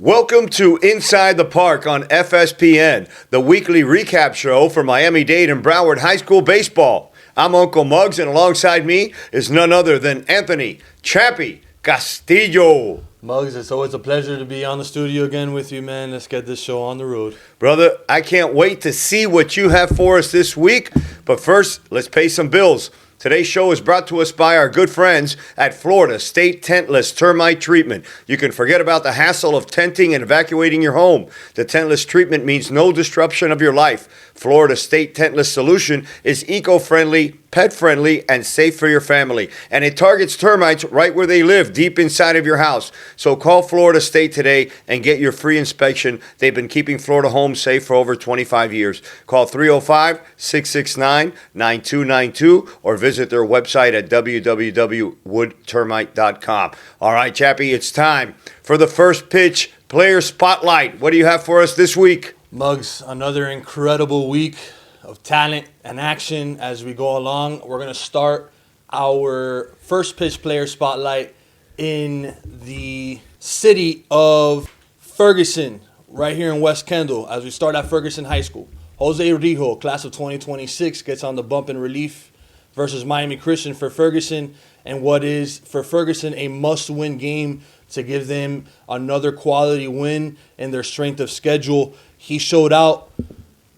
Welcome to Inside the Park on FSPN, the weekly recap show for Miami-Dade and Broward High School baseball. I'm Uncle Muggs, and alongside me is none other than Anthony Chappie Castillo. Muggs, it's always a pleasure to be on the studio again with you, man. Let's get this show on the road. Brother, I can't wait to see what you have for us this week. But first, let's pay some bills. Today's show is brought to us by our good friends at Florida State Tentless Termite Treatment. You can forget about the hassle of tenting and evacuating your home. The tentless treatment means no disruption of your life. Florida State Tentless Solution is eco-friendly, pet-friendly, and safe for your family. And it targets termites right where they live, deep inside of your house. So call Florida State today and get your free inspection. They've been keeping Florida homes safe for over 25 years. Call 305-669-9292 or visit their website at www.woodtermite.com. All right, Chappie, it's time for the first pitch player spotlight. What do you have for us this week? Muggs, another incredible week of talent and action as we go along. We're going to start our first pitch player spotlight in the city of Ferguson, right here in West Kendall, as we start at Ferguson High School. Jose Rijo, class of 2026, gets on the bump in relief versus Miami Christian for Ferguson, and what is, for Ferguson, a must-win game to give them another quality win in their strength of schedule. He showed out,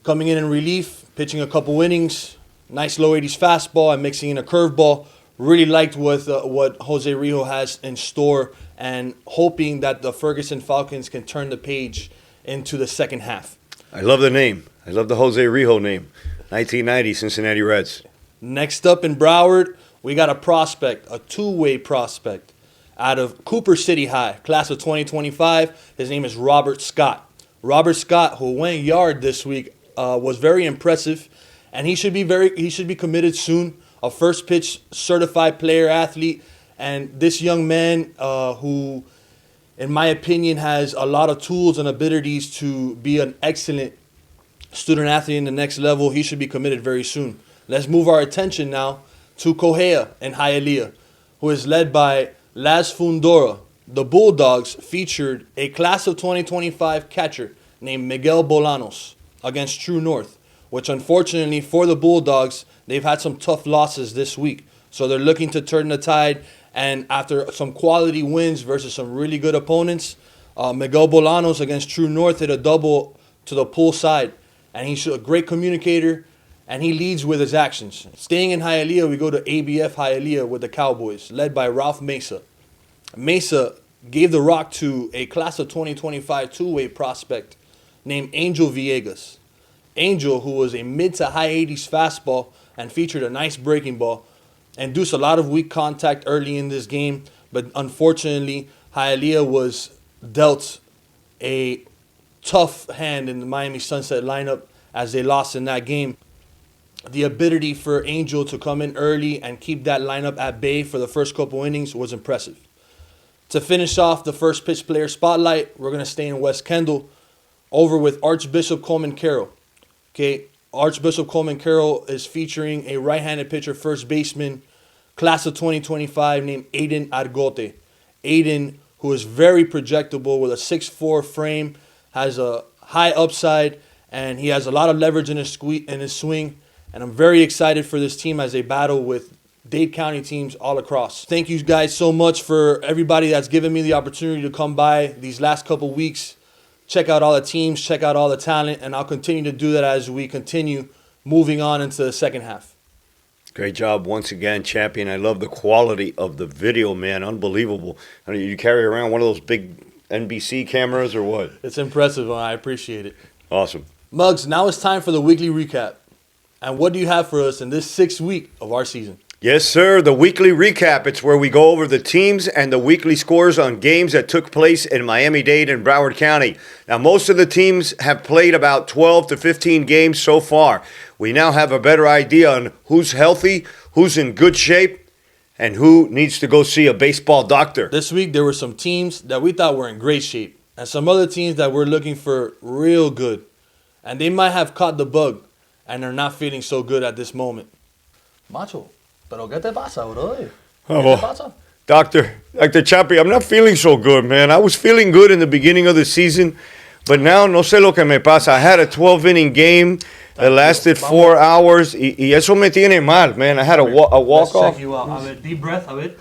coming in relief, pitching a couple innings, nice low 80s fastball and mixing in a curveball. Really liked what Jose Rijo has in store, and hoping that the Ferguson Falcons can turn the page into the second half. I love the name. I love the Jose Rijo name. 1990 Cincinnati Reds. Next up in Broward, we got a prospect, a two-way prospect out of Cooper City High, class of 2025. His name is Robert Scott. Robert Scott, who went yard this week, was very impressive, and he should be committed soon. A first pitch certified player athlete, and this young man, who, in my opinion, has a lot of tools and abilities to be an excellent student athlete in the next level. He should be committed very soon. Let's move our attention now to Kohea and Hialeah, who is led by Las Fundora. The Bulldogs featured a class of 2025 catcher named Miguel Bolanos against True North, which unfortunately for the Bulldogs, they've had some tough losses this week. So they're looking to turn the tide, and after some quality wins versus some really good opponents, Miguel Bolanos against True North hit a double to the pull side, and he's a great communicator, and he leads with his actions. Staying in Hialeah, we go to ABF Hialeah with the Cowboys, led by Ralph Mesa. Mesa gave the rock to a class of 2025 two-way prospect named Angel Villegas. Angel, who was a mid to high 80s fastball and featured a nice breaking ball, induced a lot of weak contact early in this game, but unfortunately, Hialeah was dealt a tough hand in the Miami Sunset lineup as they lost in that game. The ability for Angel to come in early and keep that lineup at bay for the first couple innings was impressive. To finish off the first pitch player spotlight, we're going to stay in West Kendall over with Archbishop Coleman Carroll. Okay, Archbishop Coleman Carroll is featuring a right-handed pitcher, first baseman, class of 2025, named Aiden Argote. Aiden, who is very projectable with a 6'4" frame, has a high upside, and he has a lot of leverage in his swing. And I'm very excited for this team as they battle with Dade County teams all across. Thank you guys so much for everybody that's given me the opportunity to come by these last couple weeks. Check out all the teams, check out all the talent, and I'll continue to do that as we continue moving on into the second half. Great job once again, Champion. I love the quality of the video, man. Unbelievable. I mean, you carry around one of those big NBC cameras or what? It's impressive. I appreciate it. Awesome. Muggs, now it's time for the weekly recap. And what do you have for us in this 6th week of our season? Yes, sir. The weekly recap. It's where we go over the teams and the weekly scores on games that took place in Miami-Dade and Broward County. Now, most of the teams have played about 12 to 15 games so far. We now have a better idea on who's healthy, who's in good shape, and who needs to go see a baseball doctor. This week, there were some teams that we thought were in great shape, and some other teams that we're looking for real good. And they might have caught the bug, and they're not feeling so good at this moment. Macho, ¿pero qué te pasa, bro? ¿Qué Oh, te pasa? Dr. Chapi, I'm not feeling so good, man. I was feeling good in the beginning of the season, but now no sé lo que me pasa. I had a 12-inning game that lasted 4 hours, y eso me tiene mal, man. I had a walk-off. Let's check you out. A ver, deep breath, a ver.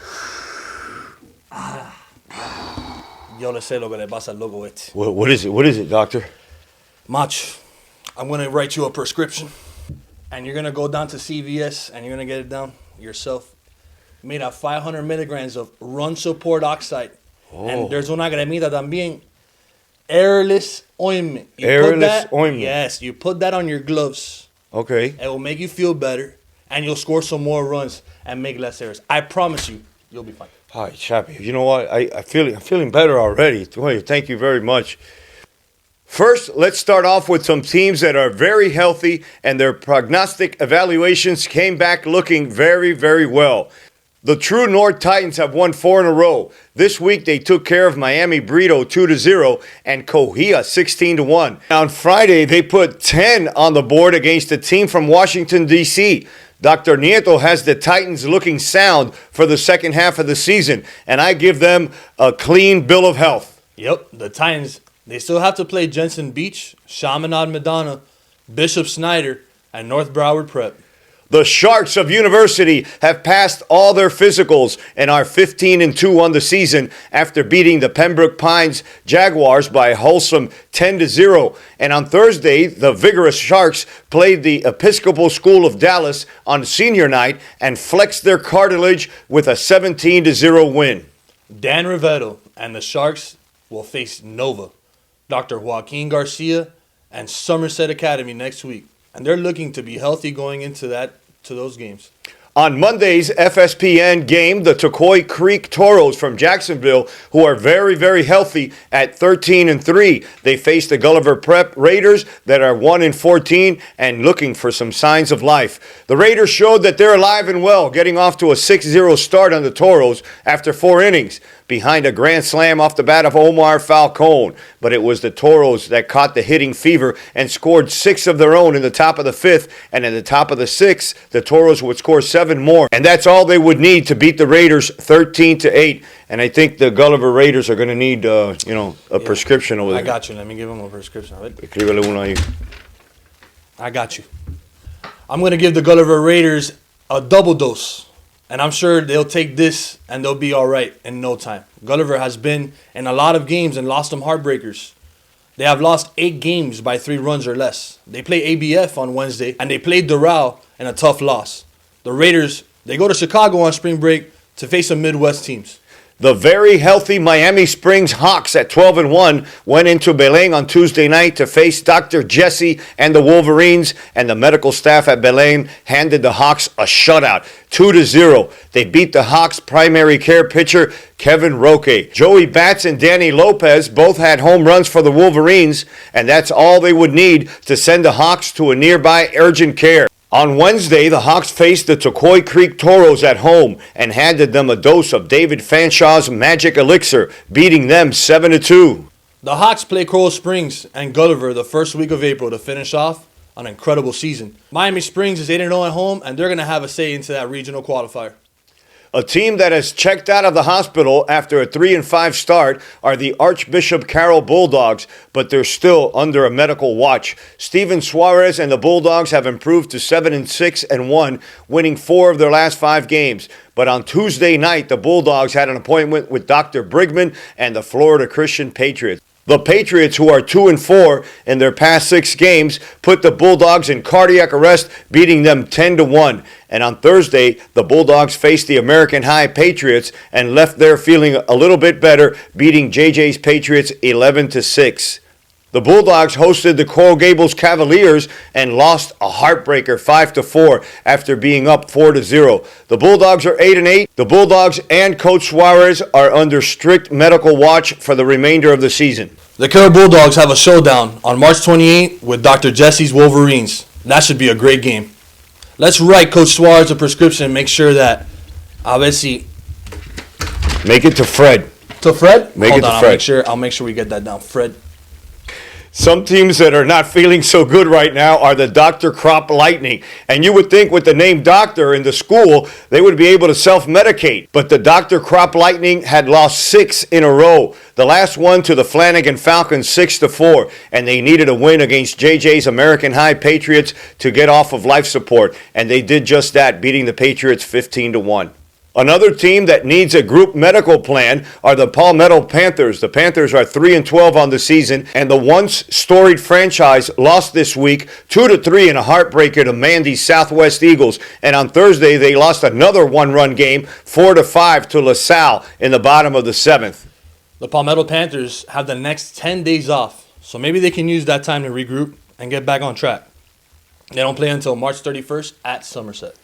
Yo le sé lo que le pasa al loco este. What is it? What is it, doctor? Mach, I'm going to write you a prescription, and you're going to go down to CVS, and you're going to get it down yourself. Made out 500 milligrams of run support oxide. Oh. And there's una cremita también. Airless ointment. Airless ointment. Yes, you put that on your gloves. Okay. It will make you feel better, and you'll score some more runs and make less errors. I promise you'll be fine. Hi, Chappie. You know what? I'm feeling better already. Thank you very much. First, let's start off with some teams that are very healthy, and their prognostic evaluations came back looking very, very well. The True North Titans have won 4 in a row. This week, they took care of Miami Brito 2-0 and Cohia 16-1. On Friday, they put 10 on the board against a team from Washington, D.C. Dr. Nieto has the Titans looking sound for the second half of the season, and I give them a clean bill of health. Yep, the Titans, they still have to play Jensen Beach, Chaminade Madonna, Bishop Snyder, and North Broward Prep. The Sharks of University have passed all their physicals and are 15-2 on the season after beating the Pembroke Pines Jaguars by a wholesome 10-0. And on Thursday, the vigorous Sharks played the Episcopal School of Dallas on senior night and flexed their cartilage with a 17-0 win. Dan Rivetto and the Sharks will face Nova, Dr. Joaquin Garcia, and Somerset Academy next week. And they're looking to be healthy going into those games. On Monday's FSPN game, the Tocoy Creek Toros from Jacksonville, who are very, very healthy at 13-3. They face the Gulliver Prep Raiders that are 1-14 and looking for some signs of life. The Raiders showed that they're alive and well, getting off to a 6-0 start on the Toros after 4 innings, behind a grand slam off the bat of Omar Falcone. But it was the Toros that caught the hitting fever and scored 6 of their own in the top of the 5th, and in the top of the 6th, the Toros would score 7 more. And that's all they would need to beat the Raiders 13-8. And I think the Gulliver Raiders are going to need, a prescription over there. I got you. Let me give them a prescription. Escríbele uno ahí. I got you. I'm going to give the Gulliver Raiders a double dose. And I'm sure they'll take this and they'll be all right in no time. Gulliver has been in a lot of games and lost some heartbreakers. They have lost 8 games by 3 runs or less. They play ABF on Wednesday, and they played Doral in a tough loss. The Raiders, they go to Chicago on spring break to face some Midwest teams. The very healthy Miami Springs Hawks at 12-1 went into Belen on Tuesday night to face Dr. Jesse and the Wolverines, and the medical staff at Belen handed the Hawks a shutout, 2-0. They beat the Hawks' primary care pitcher, Kevin Roque. Joey Bats and Danny Lopez both had home runs for the Wolverines, and that's all they would need to send the Hawks to a nearby urgent care. On Wednesday, the Hawks faced the Tocoy Creek Toros at home and handed them a dose of David Fanshaw's Magic Elixir, beating them 7-2. The Hawks play Coral Springs and Gulliver the first week of April to finish off an incredible season. Miami Springs is 8-0 at home, and they're going to have a say into that regional qualifier. A team that has checked out of the hospital after a 3-5 start are the Archbishop Carroll Bulldogs, but they're still under a medical watch. Steven Suarez and the Bulldogs have improved to 7-6-1, winning 4 of their last 5 games. But on Tuesday night, the Bulldogs had an appointment with Dr. Brigman and the Florida Christian Patriots. The Patriots, who are 2-4 in their past 6 games, put the Bulldogs in cardiac arrest, beating them 10-1. And on Thursday, the Bulldogs faced the American High Patriots and left there feeling a little bit better, beating JJ's Patriots 11-6. The Bulldogs hosted the Coral Gables Cavaliers and lost a heartbreaker 5-4 after being up 4-0. The Bulldogs are 8-8. The Bulldogs and Coach Suarez are under strict medical watch for the remainder of the season. The Carroll Bulldogs have a showdown on March 28th with Dr. Jesse's Wolverines. That should be a great game. Let's write Coach Suarez a prescription and make sure that, a ver si... Make it to Fred. To Fred? Make Hold it on, to Fred. I'll make sure we get that down. Fred. Some teams that are not feeling so good right now are the Dr. Crop Lightning. And you would think with the name Doctor in the school, they would be able to self-medicate. But the Dr. Crop Lightning had lost 6 in a row. The last one to the Flanagan Falcons 6-4. And they needed a win against JJ's American High Patriots to get off of life support. And they did just that, beating the Patriots 15-1. Another team that needs a group medical plan are the Palmetto Panthers. The Panthers are 3-12 on the season, and the once storied franchise lost this week 2-3 in a heartbreaker to Mandy's Southwest Eagles. And on Thursday, they lost another one-run game, 4-5 to LaSalle in the bottom of the 7th. The Palmetto Panthers have the next 10 days off, so maybe they can use that time to regroup and get back on track. They don't play until March 31st at Somerset.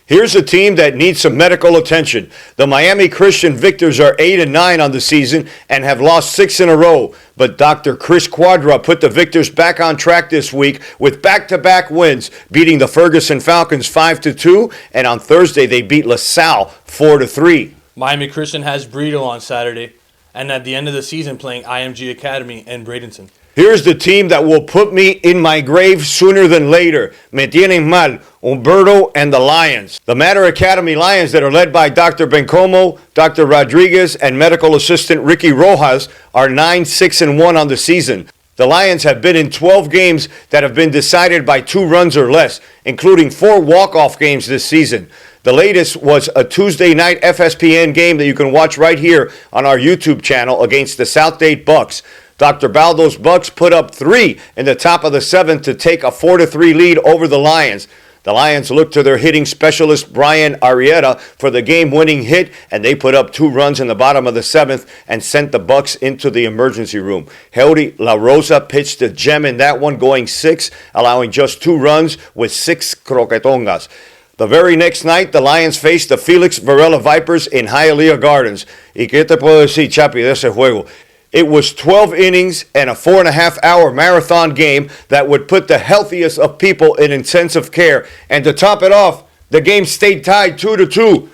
Here's a team that needs some medical attention. The Miami Christian Victors are 8-9 on the season and have lost 6 in a row. But Dr. Chris Quadra put the Victors back on track this week with back-to-back wins, beating the Ferguson Falcons 5-2, and on Thursday they beat LaSalle 4-3. Miami Christian has Brito on Saturday, and at the end of the season playing IMG Academy in Bradenton. Here's the team that will put me in my grave sooner than later. Me tienen mal, Humberto and the Lions. The Mater Academy Lions that are led by Dr. Bencomo, Dr. Rodriguez, and medical assistant Ricky Rojas are 9-6-1 on the season. The Lions have been in 12 games that have been decided by 2 runs or less, including 4 walk-off games this season. The latest was a Tuesday night FSPN game that you can watch right here on our YouTube channel against the South Dade Bucks. Dr. Baldo's Bucks put up 3 in the top of the 7th to take a 4-3 lead over the Lions. The Lions looked to their hitting specialist Brian Arrieta for the game-winning hit, and they put up 2 runs in the bottom of the 7th and sent the Bucks into the emergency room. Heldy La Rosa pitched a gem in that one, going 6, allowing just 2 runs with 6 croquetongas. The very next night, the Lions faced the Felix Varela Vipers in Hialeah Gardens. ¿Y qué te puedo decir, Chapi, de ese juego? It was 12 innings and a 4.5-hour marathon game that would put the healthiest of people in intensive care. And to top it off, the game stayed tied 2-2.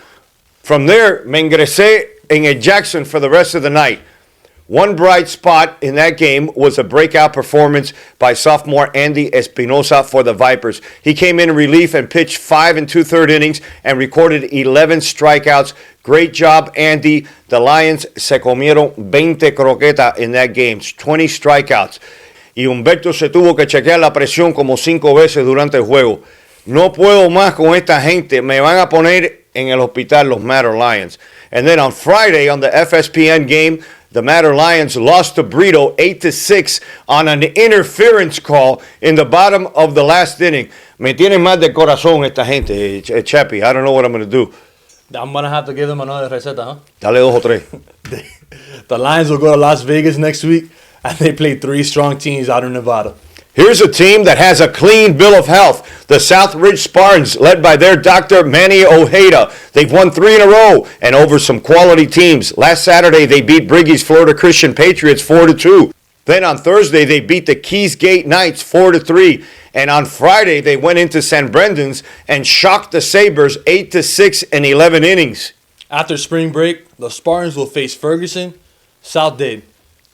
From there, me ingresé en el Jackson for the rest of the night. One bright spot in that game was a breakout performance by sophomore Andy Espinosa for the Vipers. He came in relief and pitched 5 2/3 innings and recorded 11 strikeouts. Great job, Andy. The Lions se comieron 20 croquetas in that game, 20 strikeouts. Y Humberto se tuvo que chequear la presión como 5 veces durante el juego. No puedo más con esta gente. Me van a poner en el hospital los Mater Lions. And then on Friday on the FSPN game, the Mater Lions lost to Brito 8-6 on an interference call in the bottom of the last inning. Me tienen más de corazón esta gente, Chappie. I don't know what I'm going to do. I'm going to have to give them another receta, huh? Dale 2 o 3. The Lions will go to Las Vegas next week, and they play 3 strong teams out in Nevada. Here's a team that has a clean bill of health. The Southridge Spartans, led by their Dr. Manny Ojeda. They've won 3 in a row and over some quality teams. Last Saturday, they beat Briggy's Florida Christian Patriots 4-2. Then on Thursday, they beat the Keys Gate Knights 4-3. And on Friday, they went into San Brendan's and shocked the Sabres 8-6 in 11 innings. After spring break, the Spartans will face Ferguson, South Dade.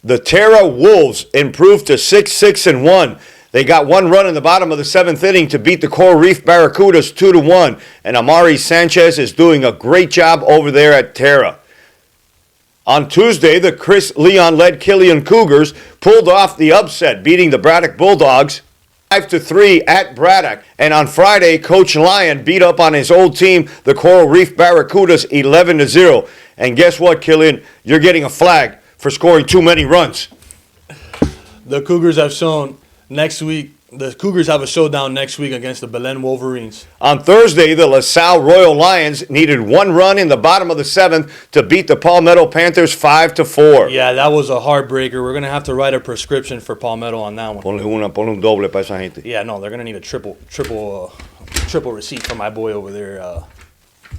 The Terra Wolves improved to 6-1. They got 1 run in the bottom of the 7th inning to beat the Coral Reef Barracudas 2-1. And Amari Sanchez is doing a great job over there at Terra. On Tuesday, the Chris Leon-led Killian Cougars pulled off the upset, beating the Braddock Bulldogs 5-3 at Braddock. And on Friday, Coach Lyon beat up on his old team, the Coral Reef Barracudas 11-0. And guess what, Killian? You're getting a flag for scoring too many runs. The Cougars have shown next week. The Cougars have a showdown next week against the Belen Wolverines. On Thursday, the LaSalle Royal Lions needed 1 run in the bottom of the 7th to beat the Palmetto Panthers 5-4. Yeah, that was a heartbreaker. We're going to have to write a prescription for Palmetto on that one. Ponle un doble para esa gente. Yeah, no, they're going to need a triple receipt for my boy over there.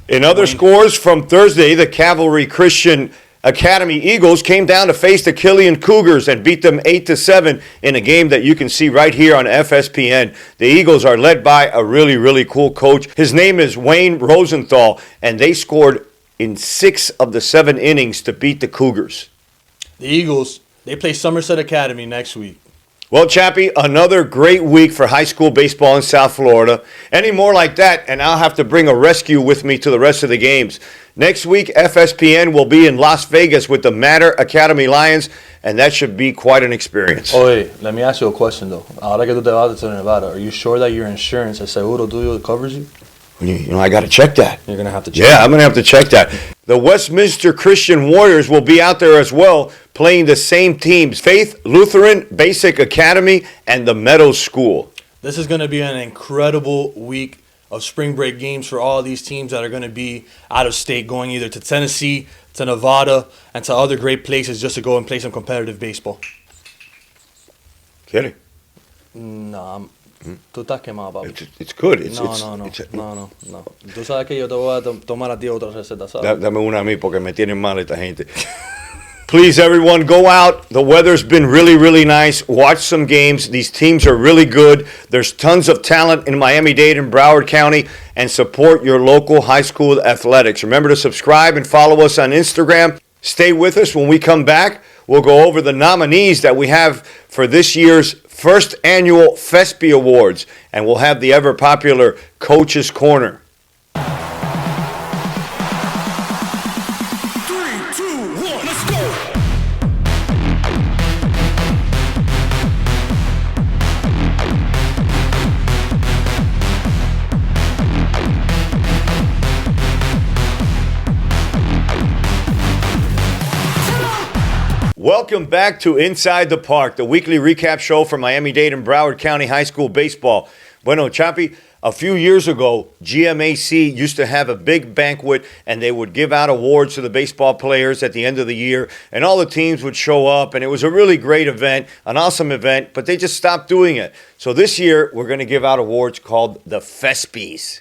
In other scores from Thursday, the Cavalry Christian Academy Eagles came down to face the Killian Cougars and beat them 8-7 in a game that you can see right here on FSPN. The Eagles are led by a really, really cool coach. His name is Wayne Rosenthal, and they scored in 6 of the 7 innings to beat the Cougars. The Eagles, they play Somerset Academy next week. Well, Chappie, another great week for high school baseball in South Florida. Any more like that, and I'll have to bring a rescue with me to the rest of the games. Next week, FSPN will be in Las Vegas with the Matter Academy Lions, and that should be quite an experience. Oh, hey, let me ask you a question, though. Ahora que tú te vas to Nevada, are you sure that your insurance, el seguro tuyo, covers you? I got to check that. You're going to have to check. Yeah, I'm going to have to check that. The Westminster Christian Warriors will be out there as well, playing the same teams, Faith Lutheran Basic Academy and the Meadows School. This is going to be an incredible week of spring break games for all of these teams that are going to be out of state, going either to Tennessee, to Nevada, and to other great places just to go and play some competitive baseball. Kidding? No, tú estás quemado, papi. It's good. No. Tú sabes que yo te voy a tomar a ti otra receta, ¿sabes? Dame una a mí porque me tienen mal esta gente. Please, everyone, go out. The weather's been really, really nice. Watch some games. These teams are really good. There's tons of talent in Miami-Dade and Broward County. And support your local high school athletics. Remember to subscribe and follow us on Instagram. Stay with us. When we come back, we'll go over the nominees that we have for this year's first annual FESPI Awards. And we'll have the ever-popular Coach's Corner. Welcome back to Inside the Park, the weekly recap show for Miami-Dade and Broward County High School baseball. Bueno, Chappie, a few years ago, GMAC used to have a big banquet, and they would give out awards to the baseball players at the end of the year, and all the teams would show up, and it was a really great event, an awesome event, but they just stopped doing it. So this year, we're going to give out awards called the FESPIs.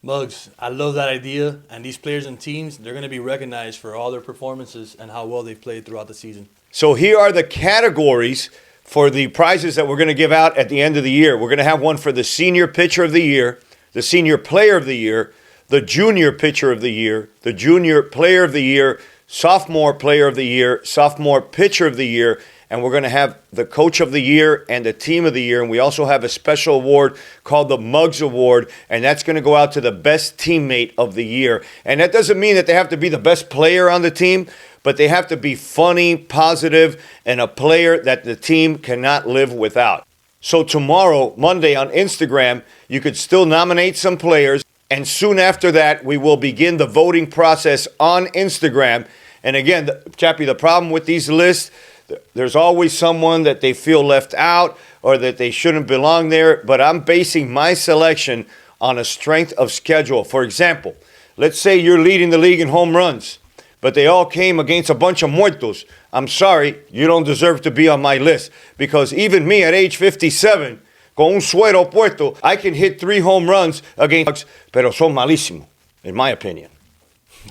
Muggs, I love that idea, and these players and teams, they're going to be recognized for all their performances and how well they've played throughout the season. So here are the categories for the prizes that we're going to give out at the end of the year. We're going to have one for the Senior Pitcher of the Year, the Senior Player of the Year, the Junior Pitcher of the Year, the Junior Player of the Year, Sophomore Player of the Year, Sophomore Pitcher of the Year, and we're going to have the Coach of the Year and the Team of the Year. And we also have a special award called the Muggs Award, and that's going to go out to the Best Teammate of the Year. And that doesn't mean that they have to be the best player on the team, but they have to be funny, positive, and a player that the team cannot live without. So tomorrow, Monday, on Instagram, you could still nominate some players, and soon after that, we will begin the voting process on Instagram. And again, Chappie, the problem with these lists, there's always someone that they feel left out or that they shouldn't belong there, but I'm basing my selection on a strength of schedule. For example, let's say you're leading the league in home runs, but they all came against a bunch of muertos. I'm sorry, you don't deserve to be on my list, because even me at age 57, con un suero puesto, I can hit 3 home runs against, pero son malísimos, in my opinion.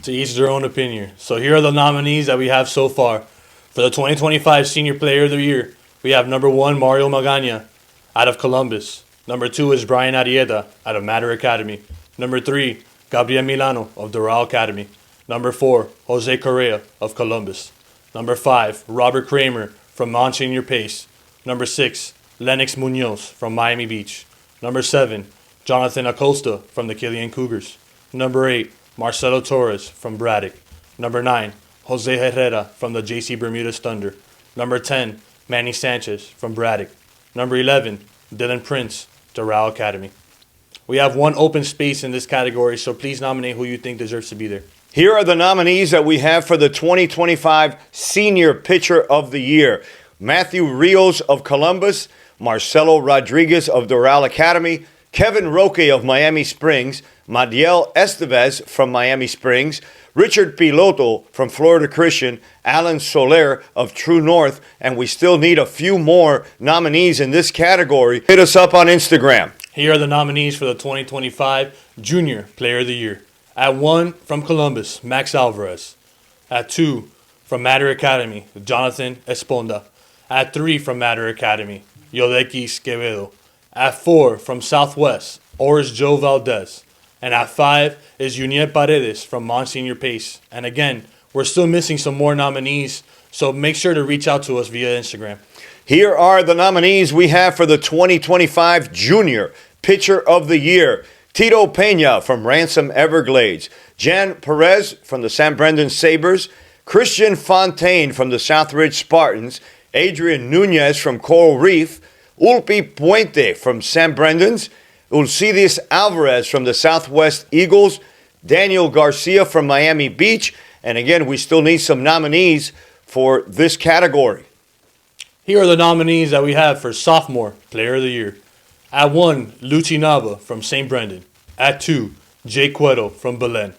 To each their own opinion. So here are the nominees that we have so far. For the 2025 Senior Player of the Year, we have number 1, Mario Magaña, out of Columbus. Number 2 is Brian Arrieta, out of Matter Academy. Number 3, Gabriel Milano, of Doral Academy. Number 4, Jose Correa, of Columbus. Number 5, Robert Kramer, from Monsignor Pace. Number 6, Lennox Munoz, from Miami Beach. Number 7, Jonathan Acosta, from the Killian Cougars. Number 8, Marcelo Torres, from Braddock. Number 9, Jose Herrera from the JC Bermudez Thunder. Number 10, Manny Sanchez from Braddock. Number 11, Dylan Prince, Doral Academy. We have one open space in this category, so please nominate who you think deserves to be there. Here are the nominees that we have for the 2025 Senior Pitcher of the Year. Matthew Rios of Columbus, Marcelo Rodriguez of Doral Academy, Kevin Roque of Miami Springs, Madiel Estevez from Miami Springs, Richard Piloto from Florida Christian, Alan Soler of True North, and we still need a few more nominees in this category. Hit us up on Instagram. Here are the nominees for the 2025 Junior Player of the Year. At 1, from Columbus, Max Alvarez. At 2, from Matter Academy, Jonathan Esponda. At 3, from Matter Academy, Yodekis Quevedo. At 4, from Southwest, Oris Joe Valdez. And at 5 is Junior Paredes from Monsignor Pace. And again, we're still missing some more nominees, So make sure to reach out to us via Instagram. Here are the nominees we have for the 2025 Junior Pitcher of the Year. Tito Pena from Ransom Everglades, Jan Perez from the San Brendan Sabres, Christian Fontaine from the Southridge Spartans, Adrian Nunez from Coral Reef, Ulpi Puente from San Brendan's, Ulcidius Alvarez from the Southwest Eagles, Daniel Garcia from Miami Beach, and again, we still need some nominees for this category. Here are the nominees that we have for Sophomore Player of the Year. At 1, Luchi Nava from St. Brendan. At 2, Jay Cueto from Belen.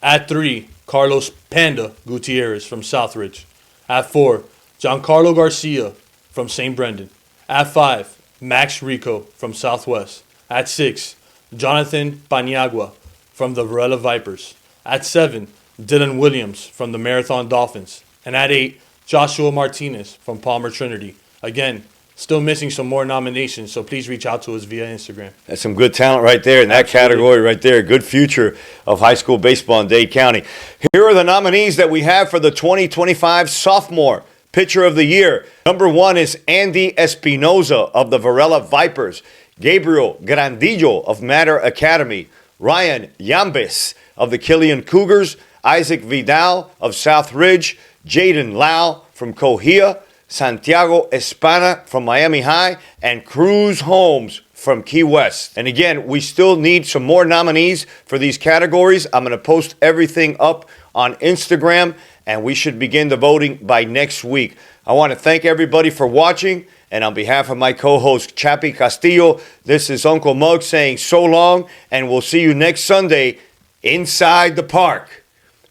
At 3, Carlos Panda Gutierrez from Southridge. At 4, Giancarlo Garcia from St. Brendan. At 5, Max Rico from Southwest. At 6, Jonathan Paniagua from the Varela Vipers. At 7, Dylan Williams from the Marathon Dolphins. And at 8, Joshua Martinez from Palmer Trinity. Again, still missing some more nominations, so please reach out to us via Instagram. That's some good talent right there in that category right there. Good future of high school baseball in Dade County. Here are the nominees that we have for the 2025 Sophomore Pitcher of the Year. Number 1 is Andy Espinoza of the Varela Vipers, Gabriel Grandillo of Matter Academy, Ryan Yambes of the Killian Cougars, Isaac Vidal of South Ridge, Jaden Lau from Cohia, Santiago Espana from Miami High, and Cruz Holmes from Key West. And again, we still need some more nominees for these categories. I'm going to post everything up on Instagram, and we should begin the voting by next week. I want to thank everybody for watching, and on behalf of my co-host Chappie Castillo, this is Uncle Mug saying so long, and we'll see you next Sunday inside the park.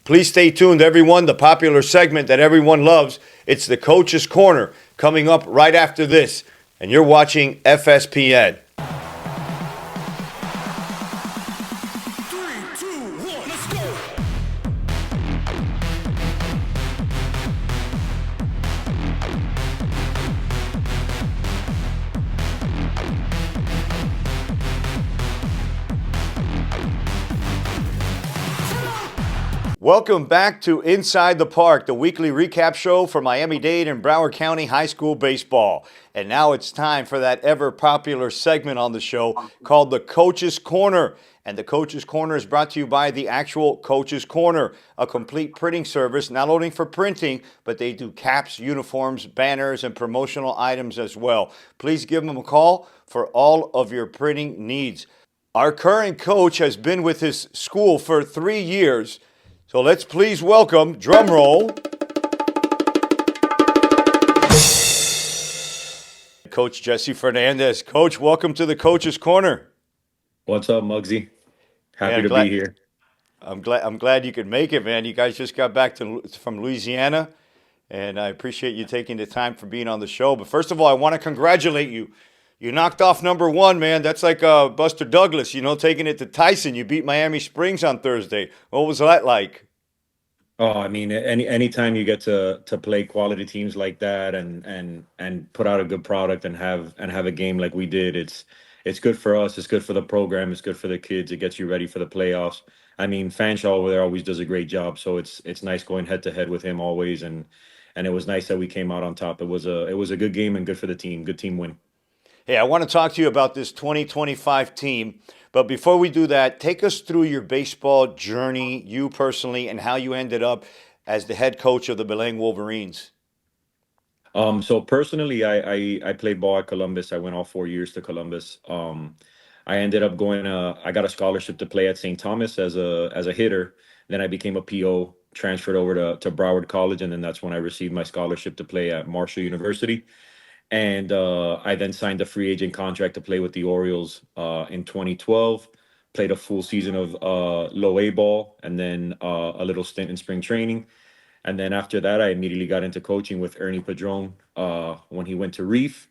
Please stay tuned, everyone. The popular segment that everyone loves, it's the Coach's Corner, coming up right after this. And you're watching FSPN. Welcome back to Inside the Park, the weekly recap show for Miami-Dade and Broward County High School baseball. And now it's time for that ever-popular segment on the show called the Coach's Corner. And the Coach's Corner is brought to you by the actual Coach's Corner, a complete printing service, not only for printing, but they do caps, uniforms, banners, and promotional items as well. Please give them a call for all of your printing needs. Our current coach has been with his school for 3 years. So let's please welcome, drum roll, Coach Jesse Fernandez. Coach, welcome to the Coach's Corner. What's up, Muggsy? Happy to be here. I'm glad you could make it, man. You guys just got back from Louisiana, and I appreciate you taking the time for being on the show. But first of all, I want to congratulate you. You knocked off number 1, man. That's like Buster Douglas, taking it to Tyson. You beat Miami Springs on Thursday. What was that like? Oh, I mean, anytime you get to play quality teams like that and put out a good product and have a game like we did, it's good for us. It's good for the program. It's good for the kids. It gets you ready for the playoffs. I mean, Fanshaw over there always does a great job. So it's nice going head to head with him always. And it was nice that we came out on top. It was a good game and good for the team. Good team win. Hey, I want to talk to you about this 2025 team. But before we do that, take us through your baseball journey, you personally, and how you ended up as the head coach of the Belen Wolverines. So personally, I played ball at Columbus. I went all 4 years to Columbus. I ended up going. I got a scholarship to play at St. Thomas as a hitter. Then I became a PO, transferred over to Broward College, and then that's when I received my scholarship to play at Marshall University. And I then signed a free agent contract to play with the Orioles in 2012. Played a full season of low A ball and then a little stint in spring training. And then after that, I immediately got into coaching with Ernie Padron when he went to Reef.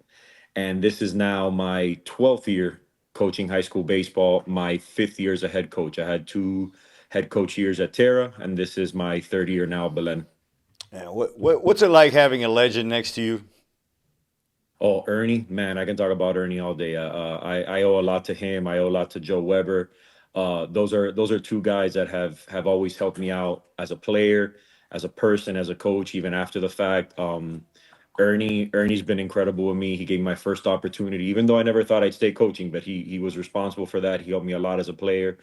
And this is now my 12th year coaching high school baseball, my 5th year as a head coach. I had 2 head coach years at Terra, and this is my 3rd year now at Belen. Yeah, what's it like having a legend next to you? Oh, Ernie, man, I can talk about Ernie all day. I owe a lot to him. I owe a lot to Joe Weber. Those are 2 guys that have always helped me out as a player, as a person, as a coach, even after the fact. Ernie's been incredible with me. He gave me my first opportunity, even though I never thought I'd stay coaching, but he was responsible for that. He helped me a lot as a player.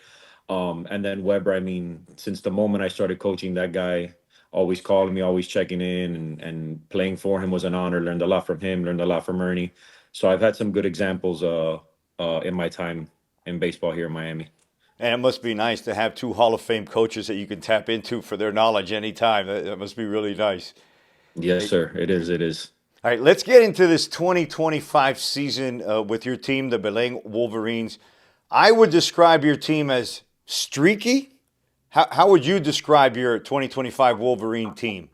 And then Weber, I mean, since the moment I started coaching, that guy always calling me, always checking in, and playing for him was an honor. Learned a lot from him, learned a lot from Ernie. So I've had some good examples in my time in baseball here in Miami. And it must be nice to have two Hall of Fame coaches that you can tap into for their knowledge anytime. That must be really nice. Yes, sir. It is. It is. All right, let's get into this 2025 season with your team, the Belen Wolverines. I would describe your team as streaky. How would you describe your 2025 Wolverine team?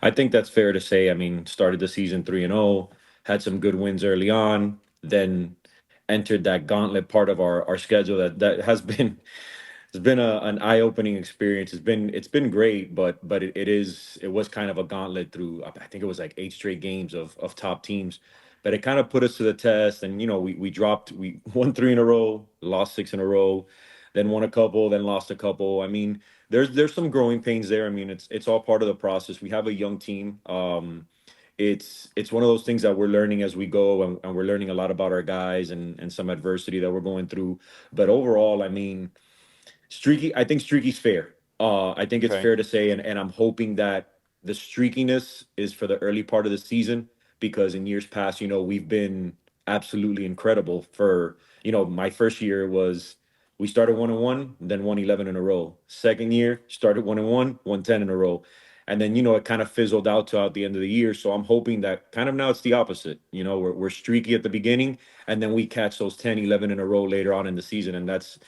I think that's fair to say. I mean, started the season 3-0, had some good wins early on, then entered that gauntlet part of our schedule that has been it's been an eye-opening experience. It's been great, but it was kind of a gauntlet through, I think it was like 8 straight games of top teams. But it kind of put us to the test, and we won 3 in a row, lost 6 in a row, then won a couple, then lost a couple. I mean, there's some growing pains there. I mean, it's all part of the process. We have a young team. It's one of those things that we're learning as we go, and we're learning a lot about our guys and some adversity that we're going through. But overall, I mean, streaky. I think streaky's fair. I think it's Okay. fair to say, and I'm hoping that the streakiness is for the early part of the season, because in years past, we've been absolutely incredible. My first year was, we started 1-1, then won 11 in a row. Second year, started 1-1, won 10 in a row. And then, it kind of fizzled out throughout the end of the year. So I'm hoping that kind of now it's the opposite. We're streaky at the beginning, and then we catch those 10, 11 in a row later on in the season. And that's,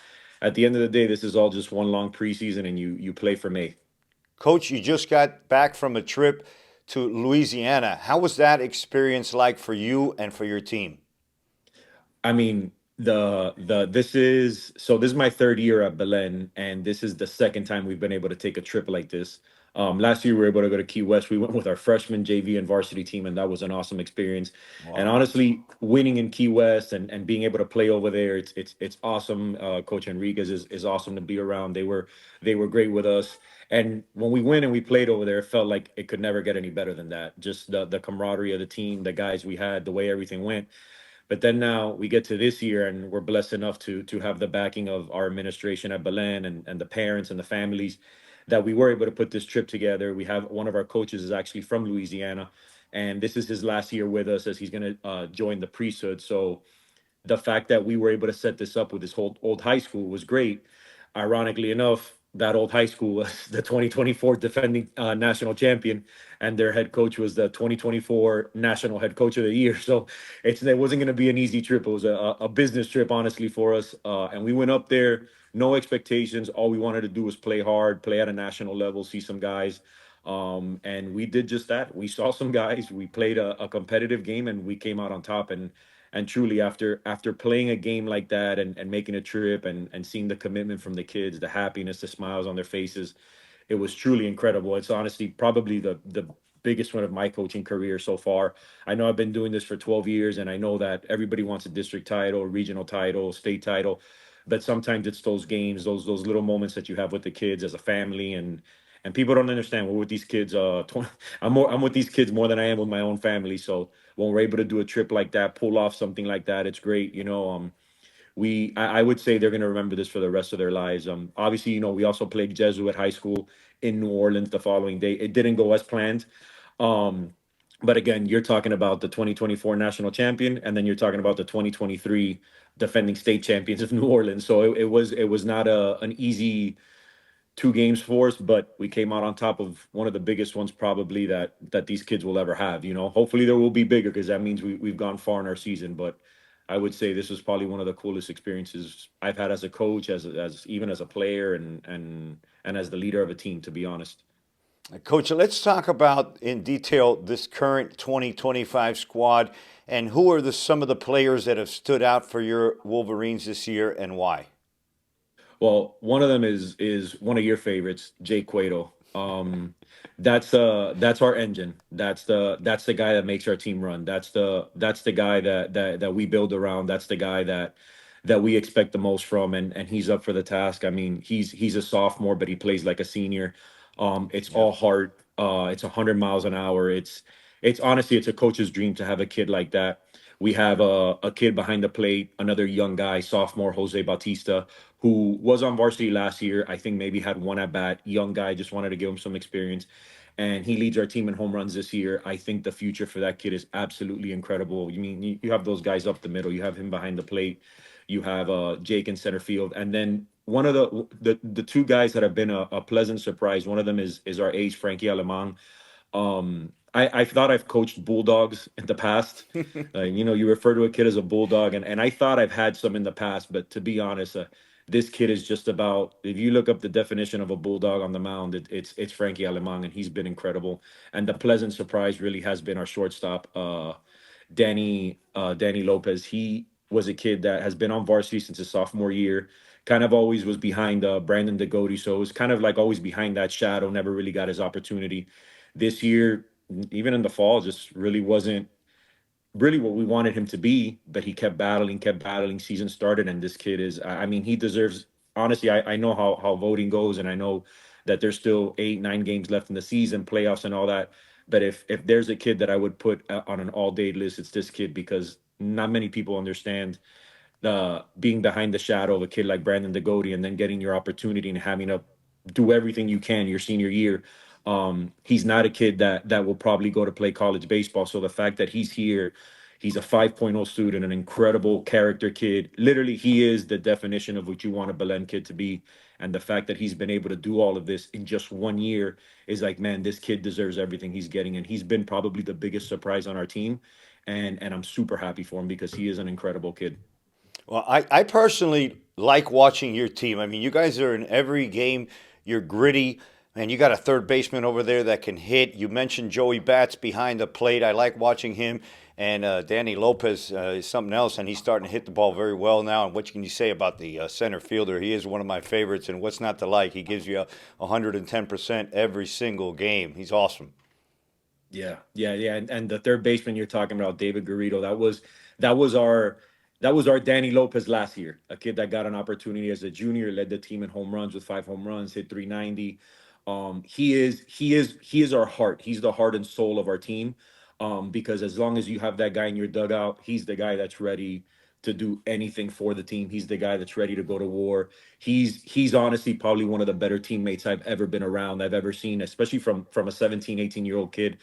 at the end of the day, this is all just one long preseason, and you play for May. Coach, you just got back from a trip to Louisiana. How was that experience like for you and for your team? I mean, this is my third year at Belen, and this is the second time we've been able to take a trip like this. Last year we were able to go to Key West. We went with our freshman JV and varsity team, and that was an awesome experience. And Wow. honestly, winning in Key West and being able to play over there, it's awesome. Coach Enriquez is awesome to be around. They were great with us. And when we went and we played over there, it felt like it could never get any better than that. Just the camaraderie of the team, the guys we had, the way everything went. But then now we get to this year, and we're blessed enough to have the backing of our administration at Belen, and the parents and the families, that we were able to put this trip together. We have one of our coaches is actually from Louisiana, and this is his last year with us, as he's going to join the priesthood. So the fact that we were able to set this up with this whole old high school was great. Ironically enough, that old high school was the 2024 defending national champion, and their head coach was the 2024 national head coach of the year. So it wasn't going to be an easy trip. It was a business trip, honestly, for us. And we went up there, no expectations. All we wanted to do was play hard, play at a national level, see some guys. And we did just that. We saw some guys. We played a competitive game, and we came out on top. And truly, after playing a game like that, and making a trip, and seeing the commitment from the kids, the happiness, the smiles on their faces, it was truly incredible. It's honestly probably the biggest one of my coaching career so far. I know I've been doing this for 12 years, and I know that everybody wants a district title, regional title, state title, but sometimes it's those games, those little moments that you have with the kids as a family. And people don't understand, we're with these kids. I'm with these kids more than I am with my own family. So when we're able to do a trip like that, pull off something like that, it's great. I would say they're going to remember this for the rest of their lives. Obviously, we also played Jesuit High School in New Orleans the following day. It didn't go as planned. Um, but again, you're talking about the 2024 national champion, and then you're talking about the 2023 defending state champions of New Orleans. So it was not an easy 2 games for us, but we came out on top of one of the biggest ones probably that these kids will ever have. Hopefully there will be bigger, because that means we've gone far in our season. But I would say this was probably one of the coolest experiences I've had as a coach, as even as a player, and as the leader of a team, to be honest. Coach, let's talk about in detail this current 2025 squad and who are some of the players that have stood out for your Wolverines this year and why. Well, one of them is one of your favorites, Jay Cueto. That's our engine. That's the guy that makes our team run. That's the guy that we build around. That's the guy that we expect the most from, and he's up for the task. I mean, he's a sophomore, but he plays like a senior. It's Yeah. all heart. It's 100 miles an hour. It's honestly, it's a coach's dream to have a kid like that. We have a kid behind the plate, another young guy, sophomore Jose Bautista, who was on varsity last year. I think maybe had one at bat. Young guy, just wanted to give him some experience, and he leads our team in home runs this year. I think the future for that kid is absolutely incredible. You mean you have those guys up the middle, you have him behind the plate, you have Jake in center field, and then one of the two guys that have been a pleasant surprise. One of them is our ace Frankie Alemang. I thought I've coached bulldogs in the past. You refer to a kid as a bulldog, and I thought I've had some in the past, but to be honest, this kid is just about. If you look up the definition of a bulldog on the mound, it's Frankie Alemang, and he's been incredible. And the pleasant surprise really has been our shortstop, Danny Lopez. He was a kid that has been on varsity since his sophomore year. Kind of always was behind Brandon DeGoty, so it was kind of like always behind that shadow. Never really got his opportunity. This year, even in the fall, just really wasn't really what we wanted him to be, but he kept battling, kept battling. Season started, and this kid is, I mean, he deserves, honestly, I know how voting goes, and I know that there's still 8, 9 games left in the season, playoffs and all that. But if there's a kid that I would put on an all day list, it's this kid because not many people understand being behind the shadow of a kid like Brandon DeGoty and then getting your opportunity and having to do everything you can your senior year. He's not a kid that will probably go to play college baseball. So the fact that he's here, he's a 5.0 student, an incredible character kid. Literally, he is the definition of what you want a Belen kid to be. And the fact that he's been able to do all of this in just 1 year is like, man, this kid deserves everything he's getting. And he's been probably the biggest surprise on our team. And I'm super happy for him because he is an incredible kid. Well, I personally like watching your team. I mean, you guys are in every game. You're gritty, and you got a third baseman over there that can hit. You mentioned Joey Bats behind the plate. I like watching him. And Danny Lopez is something else, and he's starting to hit the ball very well now. And what can you say about the center fielder? He is one of my favorites, and what's not to like? He gives you 110% every single game. He's awesome. Yeah. And the third baseman you're talking about, David Garrido, that was our that was our Danny Lopez last year, a kid that got an opportunity as a junior, led the team in home runs with 5 home runs, hit 390. He is our heart. He's the heart and soul of our team. Because as long as you have that guy in your dugout, he's the guy that's ready to do anything for the team. He's the guy that's ready to go to war. He's honestly probably one of the better teammates I've ever been around, I've ever seen, especially from a 17, 18-year-old kid.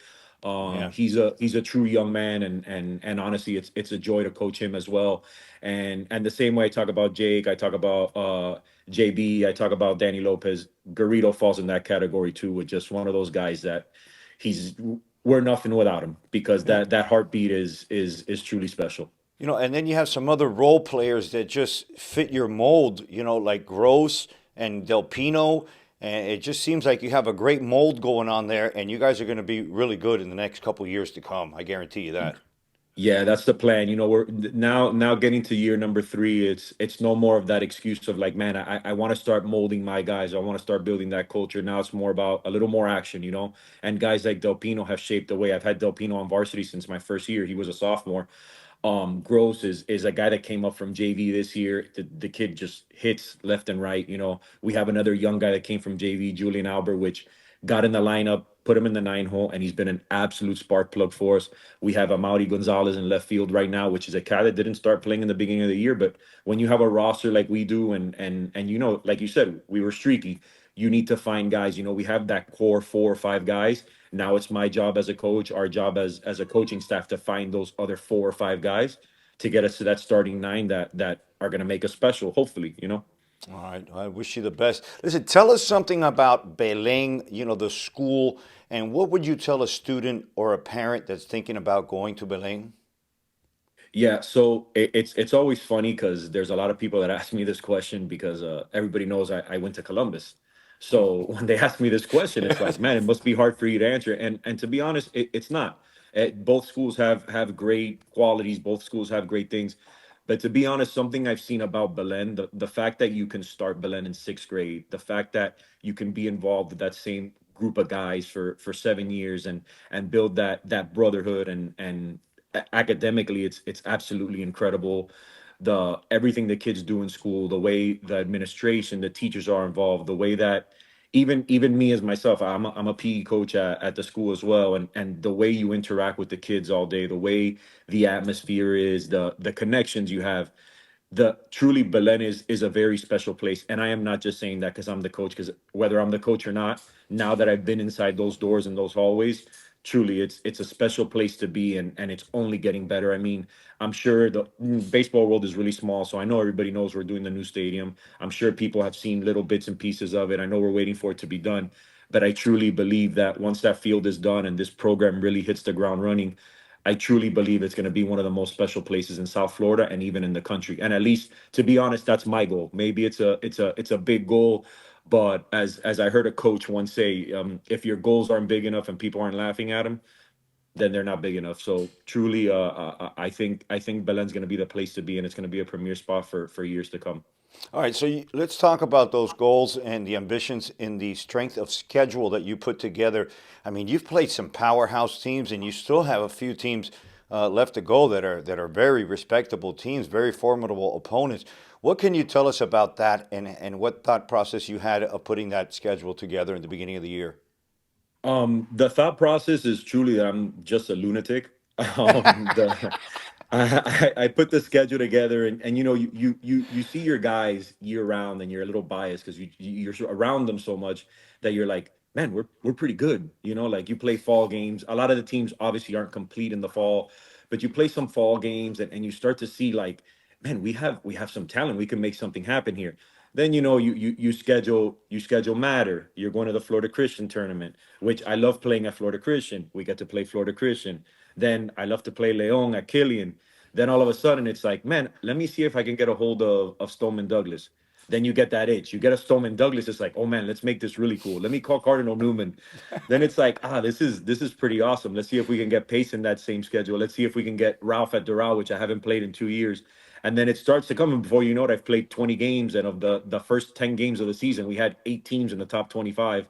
Yeah. He's a true young man, and honestly, it's a joy to coach him as well. And the same way I talk about Jake, I talk about JB, I talk about Danny Lopez. Garrido falls in that category too, with just one of those guys that he's we're nothing without him because Yeah. that heartbeat is truly special. And then you have some other role players that just fit your mold, like Gross and Del Pino. And it just seems like you have a great mold going on there, and you guys are going to be really good in the next couple of years to come. I guarantee you that. Yeah, that's the plan. We're now getting to year number three. It's no more of that excuse of like, man, I want to start molding my guys. I want to start building that culture. Now it's more about a little more action. And guys like Delpino have shaped the way. I've had Delpino on varsity since my first year. He was a sophomore. Gross is a guy that came up from JV this year. The kid just hits left and right. We have another young guy that came from JV, Julian Albert, which got in the lineup, put him in the 9 hole, and he's been an absolute spark plug for us. We have Amaury Gonzalez in left field right now, which is a guy that didn't start playing in the beginning of the year. But when you have a roster like we do, and like you said, we were streaky. You need to find guys. We have that core 4 or 5 guys. Now it's my job as a coach, our job as a coaching staff to find those other 4 or 5 guys to get us to that starting nine that are going to make us special. Hopefully. All right. I wish you the best. Listen, tell us something about Belen, the school, and what would you tell a student or a parent that's thinking about going to Belen? Yeah, so it's always funny because there's a lot of people that ask me this question because everybody knows I went to Columbus. So when they ask me this question, it's like, man, it must be hard for you to answer. And to be honest, it's not. Both schools have great qualities. Both schools have great things. But to be honest, something I've seen about Belen, the fact that you can start Belen in sixth grade, the fact that you can be involved with that same group of guys for 7 years and build that brotherhood and academically it's absolutely incredible. The everything the kids do in school, the way the administration, the teachers are involved, the way that even me as myself, I'm a PE coach at the school as well, and the way you interact with the kids all day, the way the atmosphere is, the connections you have, the truly Belen is a very special place. And I am not just saying that because I'm the coach, because whether I'm the coach or not, now that I've been inside those doors and those hallways, truly it's a special place to be, and it's only getting better. I mean, I'm sure the baseball world is really small, so I know everybody knows we're doing the new stadium. I'm sure people have seen little bits and pieces of it. I know we're waiting for it to be done, but I truly believe that once that field is done and this program really hits the ground running, I truly believe it's going to be one of the most special places in South Florida and even in the country. And at least, to be honest, that's my goal. Maybe it's a big goal, but as I heard a coach once say, if your goals aren't big enough and people aren't laughing at them, then they're not big enough. So truly, I think Belen's going to be the place to be, and it's going to be a premier spot for years to come. All right, so let's talk about those goals and the ambitions in the strength of schedule that you put together. I mean, you've played some powerhouse teams, and you still have a few teams left to go that are very respectable teams, very formidable opponents. What can you tell us about that, and what thought process you had of putting that schedule together in the beginning of the year? The thought process is truly that I'm just a lunatic. The I put the schedule together, and you see your guys year round, and you're a little biased because you're around them so much that you're like, man, we're pretty good. Like you play fall games. A lot of the teams obviously aren't complete in the fall, but you play some fall games, and you start to see like, man, we have some talent. We can make something happen here. Then you schedule Matter. You're going to the Florida Christian tournament, which I love playing at Florida Christian. We get to play Florida Christian. Then I love to play Leon at Killian. Then all of a sudden it's like, man, let me see if I can get a hold of Stoneman Douglas. Then you get that itch. You get a Stoneman Douglas. It's like, oh man, let's make this really cool. Let me call Cardinal Newman. Then it's like, this is pretty awesome. Let's see if we can get Pace in that same schedule. Let's see if we can get Ralph at Doral, which I haven't played in 2 years. And then it starts to come, and before you know it, I've played 20 games, and of the first 10 games of the season, we had 8 teams in the top 25.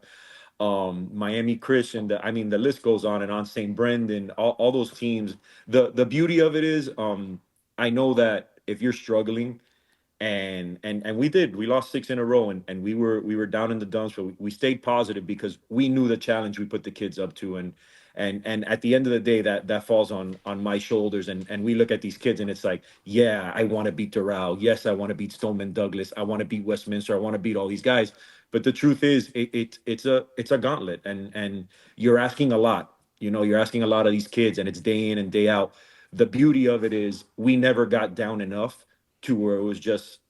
Miami Christian, I mean, the list goes on and on. St. Brendan, all those teams. The beauty of it is, I know that if you're struggling, and we lost 6 in a row, and we were down in the dumps, but we stayed positive because we knew the challenge we put the kids up to, and at the end of the day, that falls on my shoulders, and we look at these kids, and it's like, yeah, I want to beat Doral, yes, I want to beat Stoneman Douglas, I want to beat Westminster, I want to beat all these guys. But the truth is, it's a gauntlet, and you're asking a lot. You're asking a lot of these kids, and it's day in and day out. The beauty of it is we never got down enough to where it was just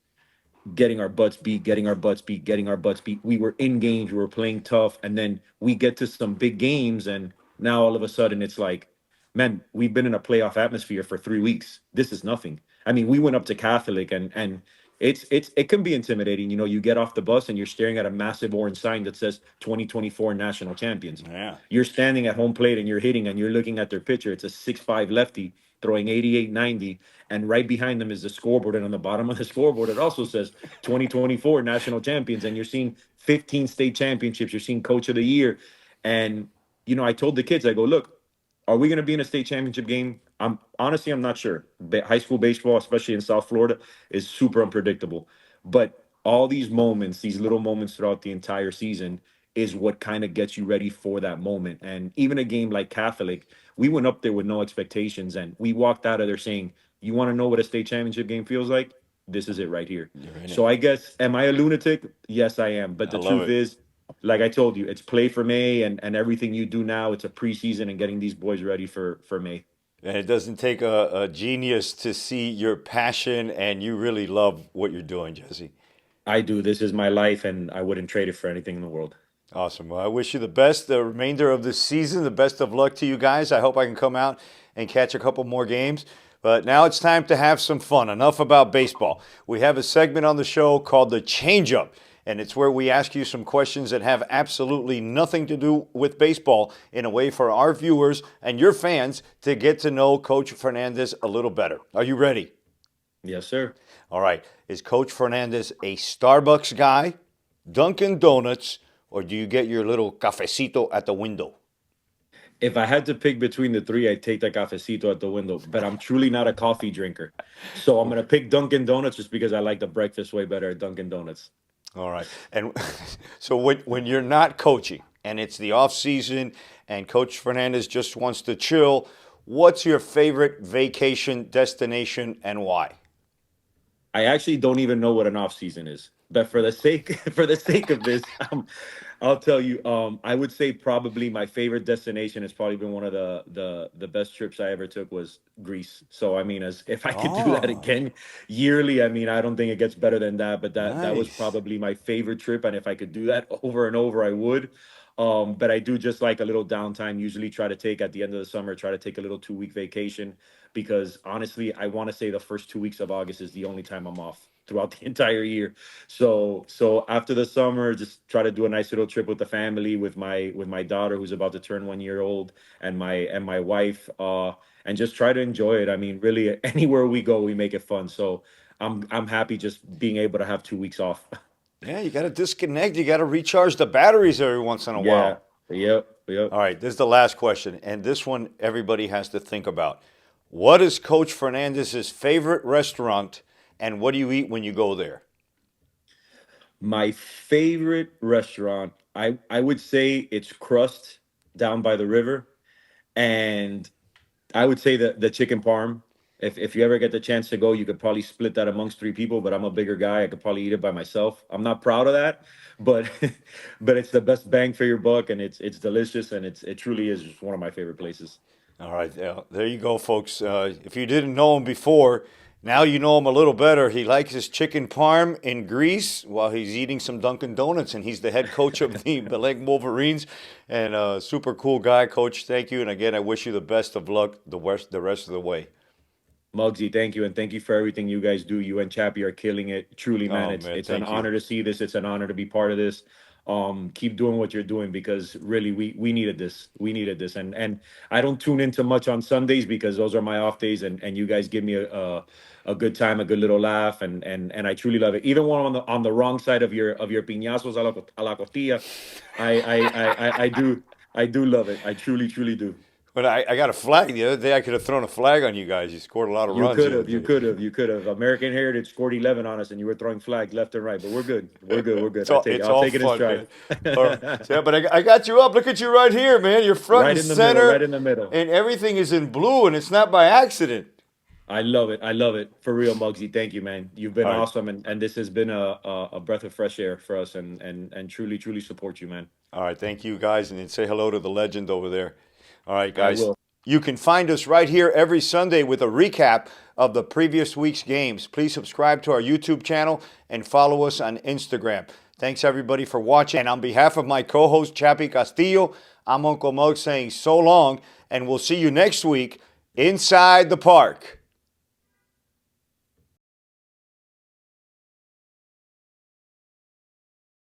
getting our butts beat, getting our butts beat, getting our butts beat. We were in games, we were playing tough, and then we get to some big games, and now all of a sudden it's like, man, we've been in a playoff atmosphere for 3 weeks. This is nothing. I mean, we went up to Catholic, and it can be intimidating. You get off the bus and you're staring at a massive orange sign that says 2024 national champions. Yeah. You're standing at home plate and you're hitting and you're looking at their pitcher. It's a 6'5" lefty throwing 88, 90, and right behind them is the scoreboard, and on the bottom of the scoreboard it also says 2024 national champions, and you're seeing 15 state championships, you're seeing coach of the year. And I told the kids, I go, look, are we going to be in a state championship game? I'm not sure. High school baseball, especially in South Florida, is super unpredictable, but all these moments, these little moments throughout the entire season, is what kind of gets you ready for that moment. And even a game like Catholic, we went up there with no expectations, and we walked out of there saying, you want to know what a state championship game feels like? This is it right here. You're in it. So I guess, am I a lunatic? Yes, I am. But I the love truth it. is, like I told you, it's play for May, and everything you do now, it's a preseason and getting these boys ready for May. And it doesn't take a genius to see your passion, and you really love what you're doing, Jesse. I do. This is my life, and I wouldn't trade it for anything in the world. Awesome. Well, I wish you the best the remainder of the season. The best of luck to you guys. I hope I can come out and catch a couple more games. But now it's time to have some fun. Enough about baseball. We have a segment on the show called the Change Up, and it's where we ask you some questions that have absolutely nothing to do with baseball in a way for our viewers and your fans to get to know Coach Fernandez a little better. Are you ready? Yes, sir. All right. Is Coach Fernandez a Starbucks guy, Dunkin' Donuts, or do you get your little cafecito at the window? If I had to pick between the three, I'd take that cafecito at the window, but I'm truly not a coffee drinker. So I'm going to pick Dunkin' Donuts just because I like the breakfast way better at Dunkin' Donuts. All right. And so when you're not coaching and it's the off season and Coach Fernandez just wants to chill, what's your favorite vacation destination and why? I actually don't even know what an off season is. But for the sake for the sake of this, I'll tell you. I would say probably my favorite destination has probably been one of the best trips I ever took was Greece. So I mean, as if I could do that Oh, again yearly, I mean, I don't think it gets better than that. But that was nice. probably my favorite trip, and if I could do that over and over, I would. But I do just like a little downtime. Usually, try to take at the end of the summer, try to take a little 2 week vacation because honestly, I want to say the first 2 weeks of August is the only time I'm off throughout the entire year. So after the summer, just try to do a nice little trip with the family, with my daughter who's about to turn 1 year old, and my wife, and just try to enjoy it. I mean, really, anywhere we go, we make it fun. So I'm happy just being able to have 2 weeks off. Yeah, you got to disconnect. You got to recharge the batteries every once in a Yeah. while. Yep. All right, this is the last question, and this one everybody has to think about. What is Coach Fernandez's favorite restaurant, and what do you eat when you go there? My favorite restaurant, I would say it's Crust down by the river, and I would say the chicken parm. If you ever get the chance to go, you could probably split that amongst 3 people. But I'm a bigger guy; I could probably eat it by myself. I'm not proud of that, but but it's the best bang for your buck, and it's delicious, and it truly is just one of my favorite places. All right, there you go, folks. If you didn't know him before, now you know him a little better. He likes his chicken parm in Greece while he's eating some Dunkin' Donuts, and he's the head coach of the Belen Wolverines. And super cool guy, Coach. Thank you. And again, I wish you the best of luck the rest of the way. Muggsy, thank you, and thank you for everything you guys do. You and Chappie are killing it. Truly, man, Oh, man, it's an thank you. honor to see this. It's an honor to be part of this. Keep doing what you're doing because really we needed this. We needed this, and I don't tune into much on Sundays because those are my off days, and you guys give me a good time, a good little laugh, and I truly love it. Even when on the wrong side of your piñazos a la costilla, I do love it. I truly do. But I got a flag the other day. I could have thrown a flag on you guys. You scored a lot of You runs. could have, you could have, you could have. American Heritage scored 11 on us, and you were throwing flags left and right. But we're good. We're good. We're good. It's I'll all take it in fun, stride. man. All right. So, yeah, but I got you up. Look at you right here, man. You're front Right and in the middle. Right center, in the middle. and everything is in blue, and it's not by accident. I love it. I love it. For real, Muggsy. Thank you, man. You've been All right. awesome, and this has been a breath of fresh air for us, and truly support you, man. All right. Thank you, guys. And then say hello to the legend over there. All right, I guys. will. You can find us right here every Sunday with a recap of the previous week's games. Please subscribe to our YouTube channel and follow us on Instagram. Thanks, everybody, for watching. And on behalf of my co host, Chappie Castillo, I'm Uncle Mug saying so long, and we'll see you next week inside the park.